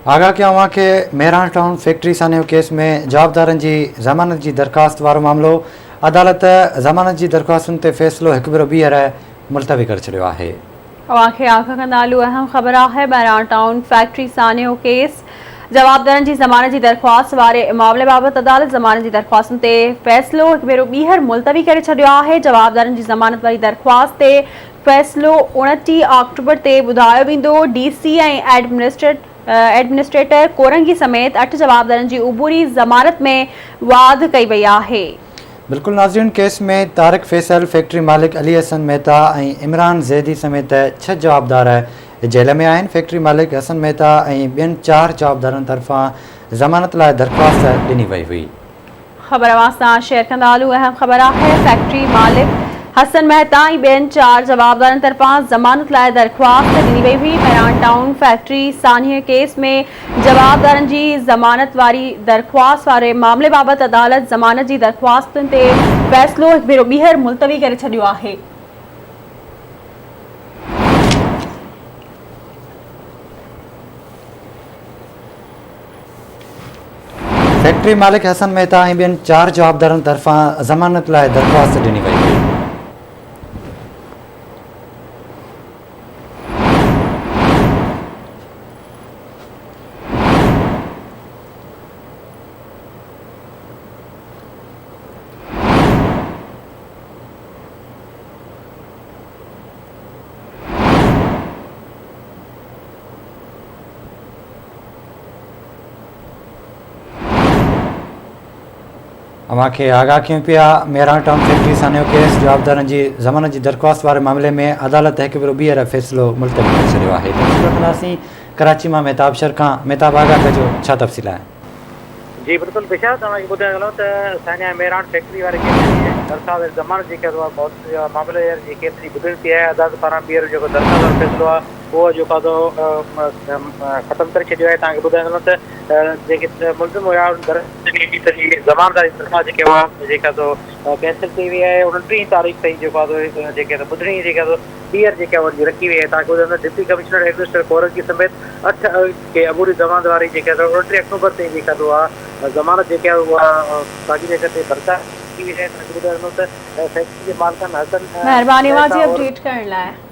आगाह कयां कि मेहरान टाउन फैक्ट्री सानियो केस में जवाबदारनि जी ज़मानत जी दरख़्वास्त वारो मामलो अदालत ज़मानत जी दरख़्वास्तुनि ते फ़ैसिलो हिकु भेरो ॿीहर मुलतवी करे छॾियो आहे। आगाह कंदा हलूं अहम ख़बर आहे मेहरान टाउन फैक्ट्री सानियो केस जवाबदारनि जी ज़मानत जी दरख़्वास्त वारे मामले बाबति अदालत ज़मानत जी दरख़्वास्तुनि ते फ़ैसिलो हिकु भेरो ॿीहर मुलतवी करे छॾियो आहे। जवाबदारनि जी ज़मानत वारी दरख़्वास्त ते फ़ैसिलो 29 अक्टूबर ते ॿुधायो वेंदो। DC ऐं एडमिनिस्ट्रेटर कोरंगी समेत 8 जवाबदारनि जी उबूरी ज़मानत में वाध कई वई आहे। बिल्कुल नाज़रीन, केस में तारिक फैसल, फैक्ट्री मालिक अली हसन मेहता ऐं इमरान ज़ैदी समेत 6 जवाबदार जेल में आहिनि। फैक्ट्री मालिक हसन मेहता ऐं ॿियनि 4 जवाबदारनि तरफ़ां ज़मानत लाइ दरख़्वास्त ॾिनी वई हुई। ख़बर सां शेयर कंदा हलूं अहम ख़बर आहे फैक्ट्री मालिक हसन मेहता ऐं ॿियनि 4 जवाबदारनि तरफ़ां ज़मानत लाइ दरख़्वास्त ॾिनी वई हुई। मेहरान टाउन फैक्ट्री सानिए केस में जवाबदारनि जी ज़मानत वारी दरख़्वास्त वारे मामले बाबति अदालत ज़मानत जी दरख़्वास्तुनि ते फ़ैसिलो हिकु भेरो ॿीहर मुलतवी करे छॾियो आहे। फैक्ट्री मालिक हसन मेहता ऐं ॿियनि 4 जवाबदारनि तरफ़ां ज़मानत लाइ दरख़्वास्त ॾिनी वई हुई। अमांखे आगाह कयूं पिया मेहरान टाउन फैक्ट्री सानियो केस जवाबदारनि जी ज़मानत जी दरख़्वास्त वारे मामले में अदालत हिकु भेरो ॿीहर फ़ैसिलो मुलतवी करे छॾियो आहे। तफ़सील कंदासीं कराची मां मेहताब शर खां। मेहताब, आगाह कजो, छा तफ़सील आहे? जी बिल्कुल बेशा तव्हांखे ॿुधाइण हलो त असांजा मेहरान फैक्ट्री वारे केस दरख़्वास्त ज़मानत जेका आहे मामले जी केतिरी ॿुधणी थी आहे। अदालत पारां ॿीहर जेको दरख़्वास्त वारो फ़ैसिलो आहे उहो जेको ख़तमु करे छॾियो आहे। तव्हांखे ॿुधाइण हलो त जेके मुलज़िम हुआ ज़मानत वारी दरख़्वास्त जेके हुआ जेका कैंसिल थी वई आहे। 29 तारीख़ ताईं जेको आहे जेके ॿुधणी जेका ॿीहर जेका रखी वई आहे। तव्हांखे ॿुधाईंदो डिप्टी कमिश्नर एडमिनिस्ट्रेटर कोरंगी समेत 8 के अबूरी ज़मानत वारी जेका 29 अक्टूबर ताईं जेका ज़मानत जेका उहा साॻी जॻह ते बरक़रार थी वई आहे। तव्हांखे ॿुधाईंदो त फैक्ट्री जे मालिकनि हसन महिरबानी अपडेट करण लाइ।